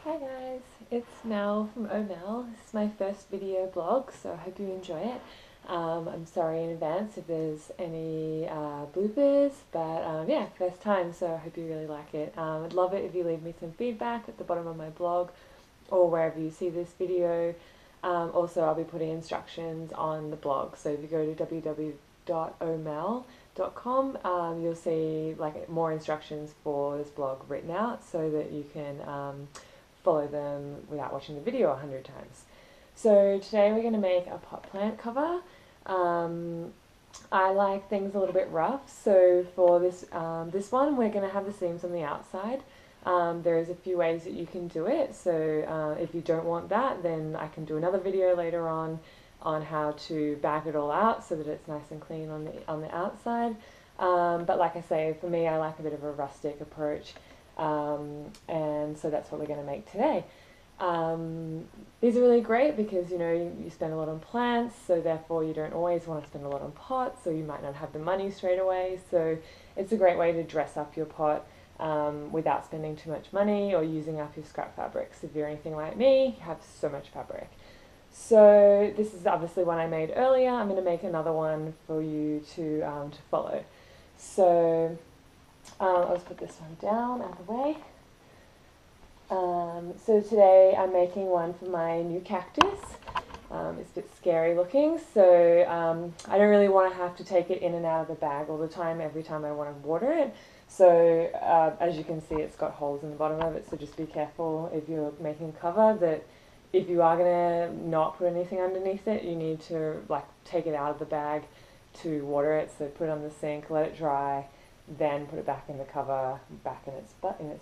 Hi guys, it's Mel from Oh Mell. This is my first video blog, so I hope you enjoy it. I'm sorry in advance if there's any bloopers, but yeah, first time, so I hope you really like it. I'd love it if you leave me some feedback at the bottom of my blog or wherever you see this video. Also, I'll be putting instructions on the blog, so if you go to www.omell.com, you'll see like more instructions for this blog written out so that you can follow them without watching the video 100 times. So today we're going to make a pot plant cover. I like things a little bit rough, so for this one we're going to have the seams on the outside. There's a few ways that you can do it, so if you don't want that, then I can do another video later on how to bag it all out so that it's nice and clean on the outside. But like I say, for me I like a bit of a rustic approach, and so that's what we're going to make today. These are really great because you spend a lot on plants, so therefore you don't always want to spend a lot on pots, or you might not have the money straight away, so it's a great way to dress up your pot without spending too much money or using up your scrap fabrics. If you're anything like me, you have so much fabric. So this is obviously one I made earlier. I'm going to make another one for you to follow. So I'll just put this one down out of the way. So today I'm making one for my new cactus. It's a bit scary looking, so I don't really want to have to take it in and out of the bag all the time every time I want to water it. So as you can see, it's got holes in the bottom of it, so just be careful if you're making cover that if you are going to not put anything underneath it, you need to take it out of the bag to water it. So put it on the sink, let it dry, then put it back in the cover, back in its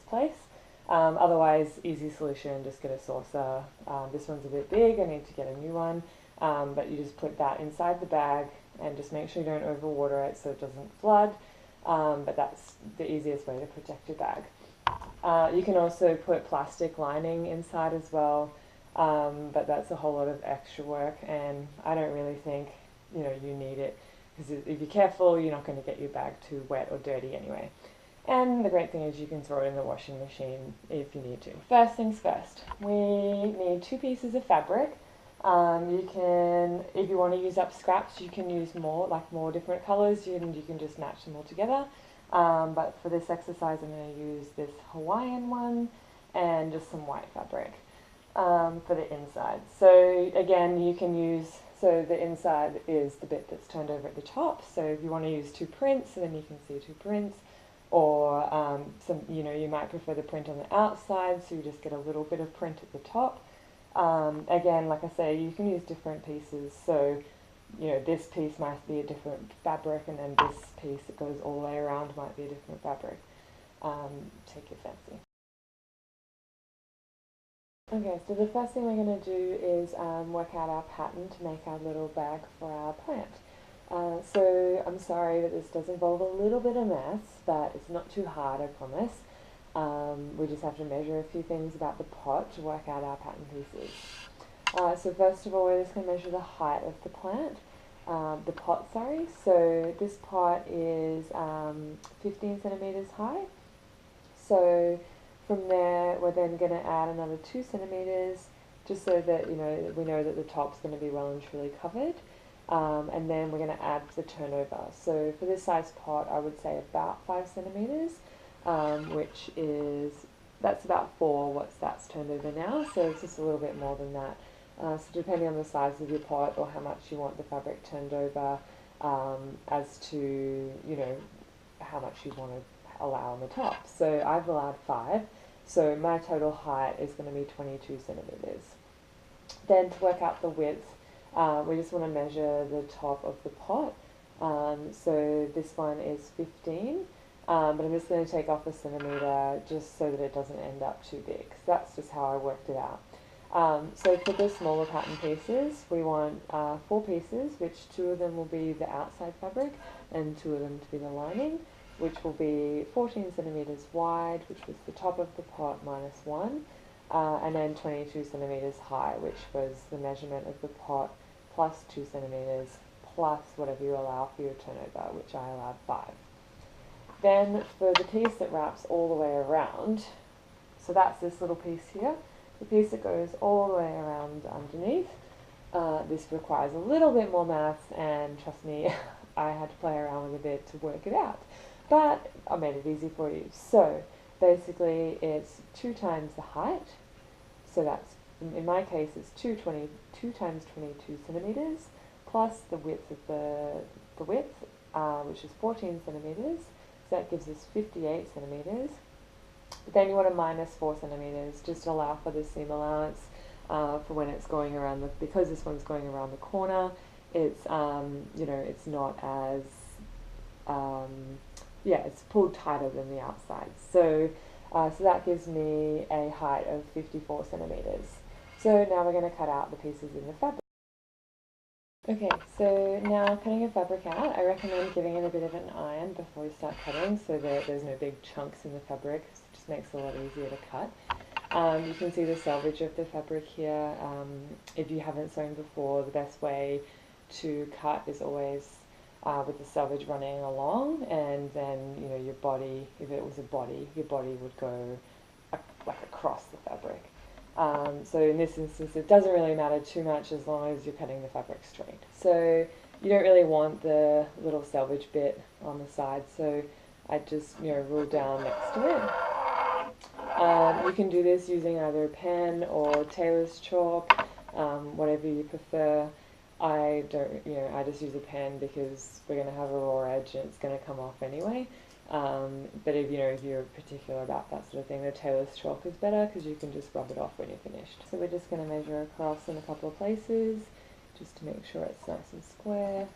place. Otherwise, easy solution, just get a saucer. This one's a bit big, I need to get a new one, but you just put that inside the bag and just make sure you don't overwater it so it doesn't flood, but that's the easiest way to protect your bag. You can also put plastic lining inside as well, but that's a whole lot of extra work, and I don't really think you need it, because if you're careful, you're not going to get your bag too wet or dirty anyway. And the great thing is you can throw it in the washing machine if you need to. First things first, we need 2 pieces of fabric. You can, if you want to use up scraps, you can use more different colors, and you can just match them all together. But for this exercise, I'm going to use this Hawaiian one and just some white fabric for the inside. So again, you can use, so the inside is the bit that's turned over at the top. So if you want to use 2 prints, then you can see 2 prints. Or you might prefer the print on the outside, so you just get a little bit of print at the top. Again, like I say, you can use different pieces, so this piece might be a different fabric, and then this piece that goes all the way around might be a different fabric. Take your fancy. Okay, so the first thing we're going to do is work out our pattern to make our little bag for our plant. So I'm sorry that this does involve a little bit of maths, but it's not too hard, I promise. We just have to measure a few things about the pot to work out our pattern pieces. So first of all, we're just going to measure the height of the plant, the pot, sorry. So this pot is 15 centimeters high. So from there, we're then going to add another 2 centimeters, just so that we know that the top's going to be well and truly covered. And then we're going to add the turnover. So for this size pot, I would say about 5 centimeters, that's about 4 that's turned over now, so it's just a little bit more than that. So depending on the size of your pot or how much you want the fabric turned over, as to how much you want to allow on the top. So I've allowed 5, so my total height is going to be 22 centimeters. Then to work out the width, we just want to measure the top of the pot. So this one is 15, but I'm just going to take off a centimetre just so that it doesn't end up too big. So that's just how I worked it out. So for the smaller pattern pieces, we want 4 pieces, which 2 of them will be the outside fabric and 2 of them to be the lining, which will be 14 centimetres wide, which was the top of the pot minus 1. And then 22 centimeters high, which was the measurement of the pot, plus 2 centimeters, plus whatever you allow for your turnover, which I allowed 5. Then for the piece that wraps all the way around, so So that's this little piece here, the piece that goes all the way around underneath. This requires a little bit more maths, and trust me, I had to play around with a bit to work it out. But I made it easy for you. So basically it's 2 times the height. So that's, in my case, it's 2 times 22 centimeters plus the width of the width, which is 14 centimeters. So that gives us 58 centimeters. But then you want to minus 4 centimeters just to allow for the seam allowance for when it's going around because this one's going around the corner. It's it's not as it's pulled tighter than the outside. So that gives me a height of 54 centimeters. So now we're going to cut out the pieces in the fabric. Okay, so now cutting your fabric out, I recommend giving it a bit of an iron before you start cutting so that there's no big chunks in the fabric. It just makes it a lot easier to cut. You can see the selvage of the fabric here. If you haven't sewn before, the best way to cut is always with the selvage running along, and then your body, if it was a body, your body would go like across the fabric. So in this instance it doesn't really matter too much as long as you're cutting the fabric straight. So you don't really want the little selvage bit on the side, so I just rule down next to it. You can do this using either a pen or tailor's chalk, whatever you prefer. I just use a pen because we're going to have a raw edge and it's going to come off anyway. But if you're particular about that sort of thing, the tailor's chalk is better because you can just rub it off when you're finished. So we're just going to measure across in a couple of places just to make sure it's nice and square.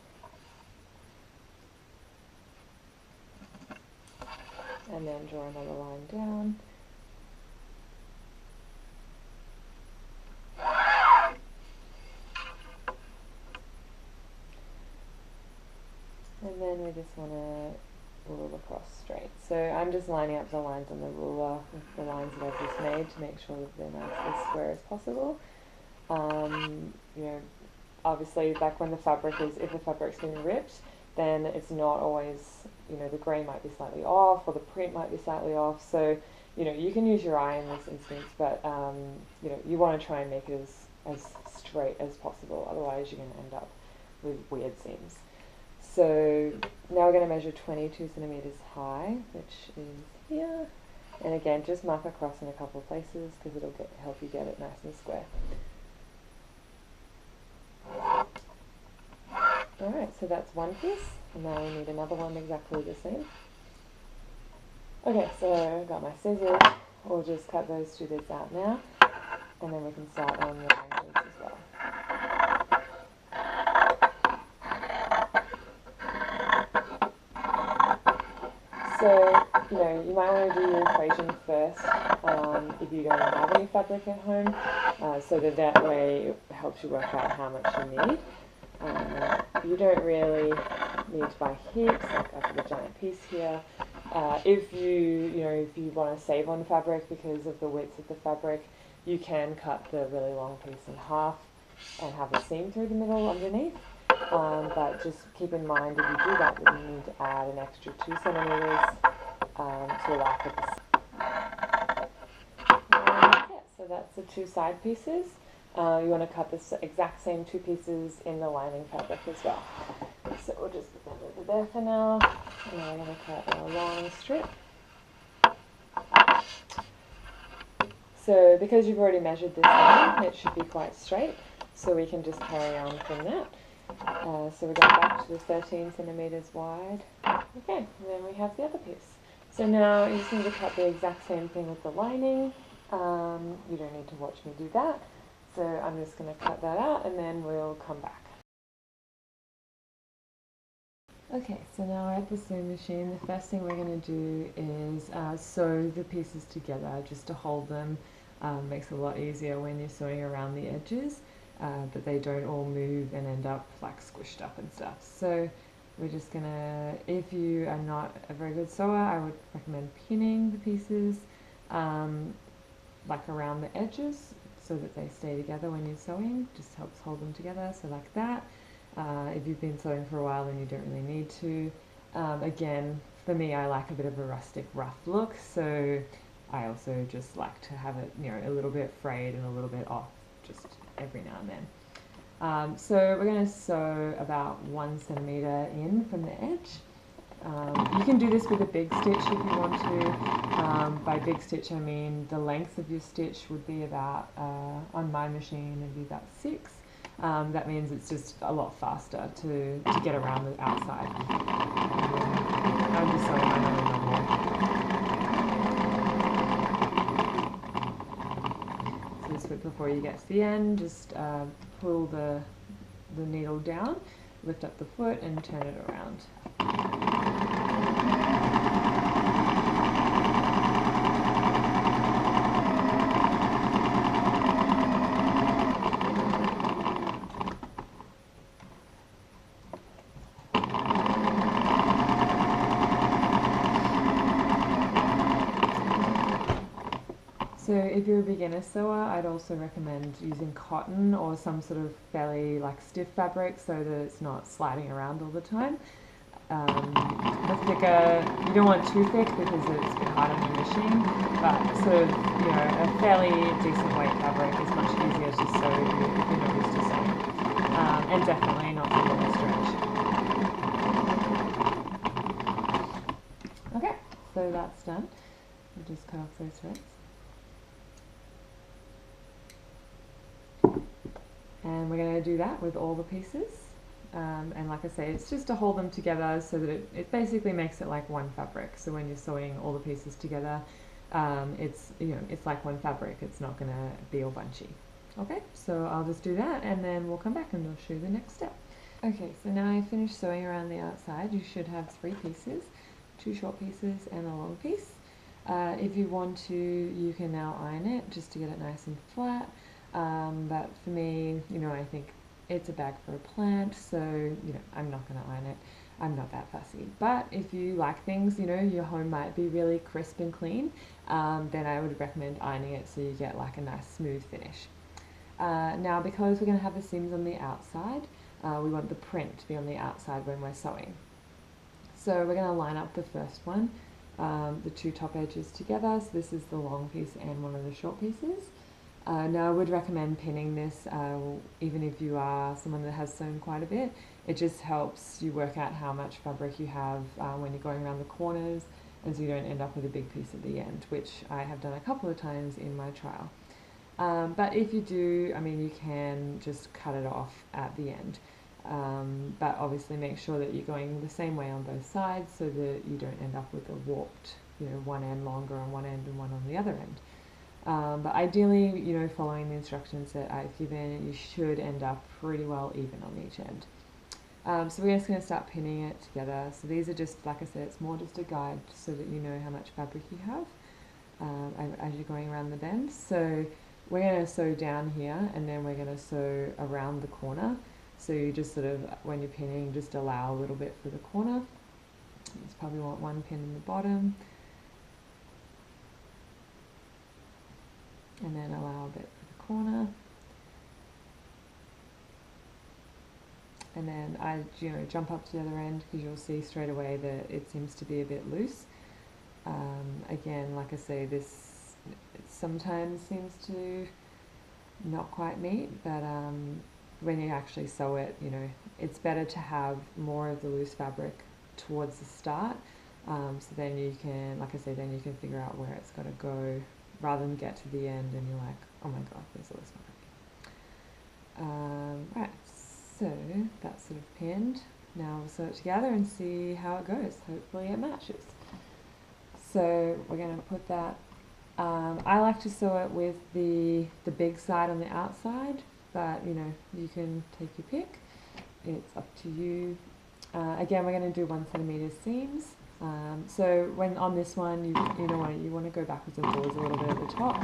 And then draw another line down. And then we just want to rule across straight. So I'm just lining up the lines on the ruler with the lines that I've just made to make sure that they're nice as square as possible. Obviously, like when if the fabric's been ripped, then it's not always, the grain might be slightly off or the print might be slightly off. So, you can use your eye in this instance, but, you want to try and make it as straight as possible. Otherwise, you're going to end up with weird seams. So now we're going to measure 22 centimeters high, which is here. And again, just mark across in a couple of places because it'll help you get it nice and square. Alright, so that's one piece, and now we need another one exactly the same. Okay, so I've got my scissors. We'll just cut those 2 bits out now, and then we can start on the edges as well. So, you might want to do your equation first if you don't have any fabric at home, so that way it helps you work out how much you need. You don't really need to buy heaps, like I've got a giant piece here. If you want to save on fabric because of the width of the fabric, you can cut the really long piece in half and have a seam through the middle underneath. But just keep in mind if you do that, you need to add an extra 2 centimeters to allow for this. So that's the 2 side pieces. You want to cut the exact same 2 pieces in the lining fabric as well. So we'll just put that over there for now. And now we're going to cut a long strip. So because you've already measured this line, it should be quite straight. So we can just carry on from that. So we're going back to the 13 centimeters wide. Okay, and then we have the other piece. So now you just need to cut the exact same thing with the lining. You don't need to watch me do that. So I'm just going to cut that out and then we'll come back. Okay, so now we're at the sewing machine. The first thing we're going to do is sew the pieces together just to hold them. Makes it a lot easier when you're sewing around the edges, but they don't all move and end up like squished up and stuff. So we're just going to, if you are not a very good sewer, I would recommend pinning the pieces like around the edges, so that they stay together when you're sewing. Just helps hold them together, so like that. If you've been sewing for a while, then you don't really need to. Again, for me, I like a bit of a rustic, rough look, so I also just like to have it, you know, a little bit frayed and a little bit off just every now and then. So we're going to sew about 1 centimetre in from the edge. You can do this with a big stitch if you want to. By big stitch I mean the length of your stitch would be about, on my machine it'd be about 6. That means it's just a lot faster to get around the outside. I'm just sewing mine on a normal. So this bit before you get to the end, just pull the needle down, lift up the foot and turn it around. So if you're a beginner sewer, I'd also recommend using cotton or some sort of fairly like stiff fabric so that it's not sliding around all the time. The thicker, you don't want it too thick because it's a bit hard on your machine, but sort of, you know, a fairly decent weight fabric is much easier to sew if you're not used to sewing. And definitely not too long a stretch. Okay, so that's done. We'll just cut off those threads. And we're going to do that with all the pieces. And like I say, it's just to hold them together so that it basically makes it like one fabric. So when you're sewing all the pieces together, it's, you know, it's like one fabric. It's not going to be all bunchy. Okay, so I'll just do that and then we'll come back and I'll show you the next step. Okay, so now I finished sewing around the outside. You should have 3 pieces, 2 short pieces and a long piece. If you want to, you can now iron it just to get it nice and flat. But for me, you know, I think it's a bag for a plant, so, you know, I'm not going to iron it. I'm not that fussy. But if you like things, you know, your home might be really crisp and clean, then I would recommend ironing it so you get like a nice smooth finish. Now, because we're going to have the seams on the outside, we want the print to be on the outside when we're sewing. So we're going to line up the first one, the 2 top edges together. So this is the long piece and one of the short pieces. Now I would recommend pinning this, even if you are someone that has sewn quite a bit. It just helps you work out how much fabric you have when you're going around the corners, and so you don't end up with a big piece at the end, which I have done a couple of times in my trial. But if you do, I mean, you can just cut it off at the end. But obviously make sure that you're going the same way on both sides so that you don't end up with a warped, you know, one end longer on one end and one on the other end. But ideally, you know, following the instructions that I've given, you should end up pretty well even on each end. So we're just going to start pinning it together. So these are just, like I said, it's more just a guide so that you know how much fabric you have as you're going around the bend. So we're going to sew down here and then we're going to sew around the corner. So you just sort of, when you're pinning, just allow a little bit for the corner. You just probably want 1 pin in the bottom. And then allow a bit for the corner. And then I, you know, jump up to the other end because you'll see straight away that it seems to be a bit loose. Again, like I say, this sometimes seems to not quite meet, but when you actually sew it, you know, it's better to have more of the loose fabric towards the start. So then you can, like I say, then you can figure out where it's got to go, rather than get to the end and you're like, oh my god, there's all this fabric. Right, so that's sort of pinned. Now we'll sew it together and see how it goes. Hopefully it matches. So we're going to put that, I like to sew it with the big side on the outside, but you know, you can take your pick. It's up to you. Again, we're going to do 1 centimetre seams. So when on this one, you want to go backwards and forwards a little bit at the top,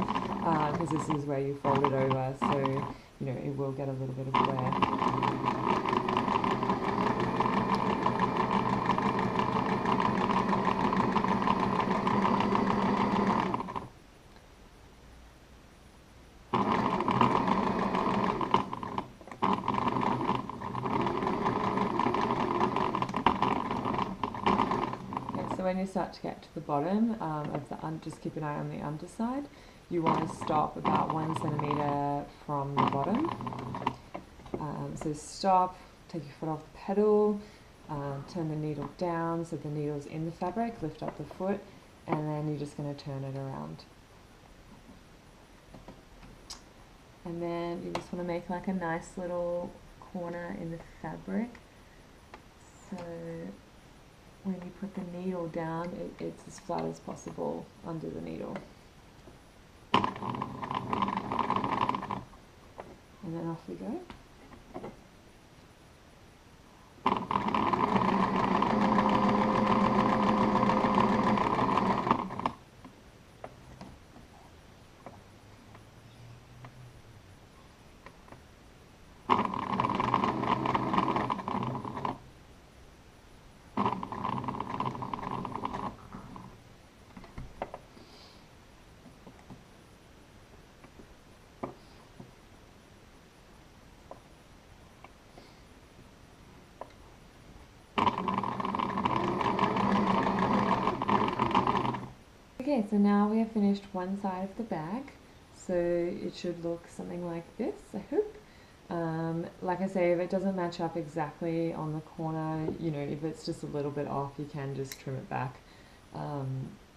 because this is where you fold it over, so you know it will get a little bit of wear. so when you start to get to the bottom of the just keep an eye on the underside. You want to stop about 1 centimetre from the bottom. So stop, take your foot off the pedal, turn the needle down so the needle's in the fabric, lift up the foot, and then you're just going to turn it around. And then you just want to make like a nice little corner in the fabric. So when you put the needle down, it's as flat as possible under the needle. And then off we go. Okay, so now we have finished one side of the bag, so it should look something like this, I hope. Like I say, if it doesn't match up exactly on the corner, you know, if it's just a little bit off, you can just trim it back.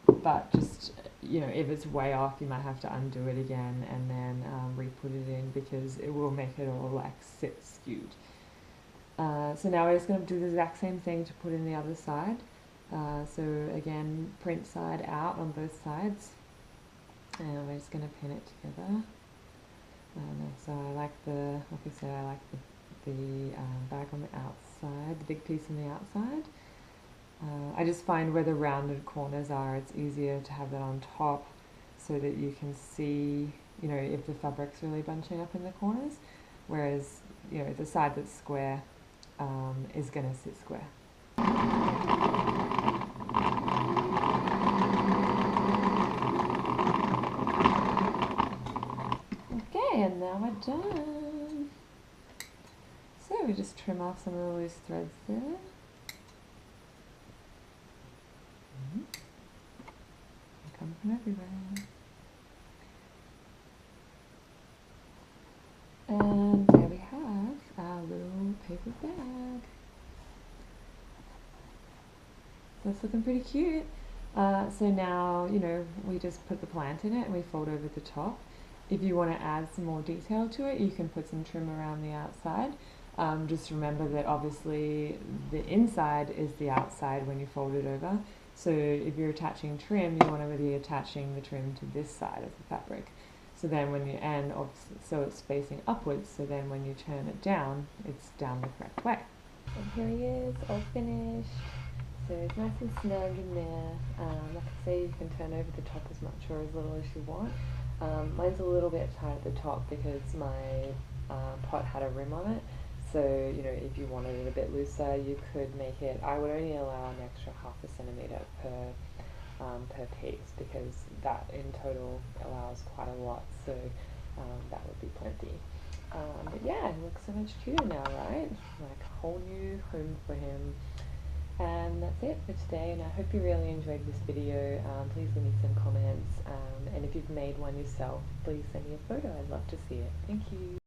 But just, you know, if it's way off, you might have to undo it again and then re-put it in, because it will make it all like sit skewed. So now we're just going to do the exact same thing to put in the other side. So again, print side out on both sides, and we're just going to pin it together. So I like like I said, I like the bag on the outside, the big piece on the outside. I just find where the rounded corners are, it's easier to have that on top so that you can see, you know, if the fabric's really bunching up in the corners, whereas, you know, the side that's square is going to sit square. Okay, and now we're done. So we just trim off some of the loose threads there. Come from everywhere. And there we have our little paper bag. So it's looking pretty cute. So now, you know, we just put the plant in it and we fold over the top. If you want to add some more detail to it, you can put some trim around the outside. Just remember that obviously the inside is the outside when you fold it over. So if you're attaching trim, you want to be attaching the trim to this side of the fabric. So then when you, so it's facing upwards, so then when you turn it down, it's down the correct way. And here he is, all finished. So it's nice and snug in there. Like I say, you can turn over the top as much or as little as you want. Mine's a little bit tight at the top because my pot had a rim on it. So, you know, if you wanted it a bit looser, you could make it, I would only allow an extra 0.5 centimetre per piece, because that in total allows quite a lot, so that would be plenty. But yeah, it looks so much cuter now, right? Like a whole new home for him. And that's it for today, and I hope you really enjoyed this video. Please leave me some comments, and if you've made one yourself, please send me a photo. I'd love to see it. Thank you.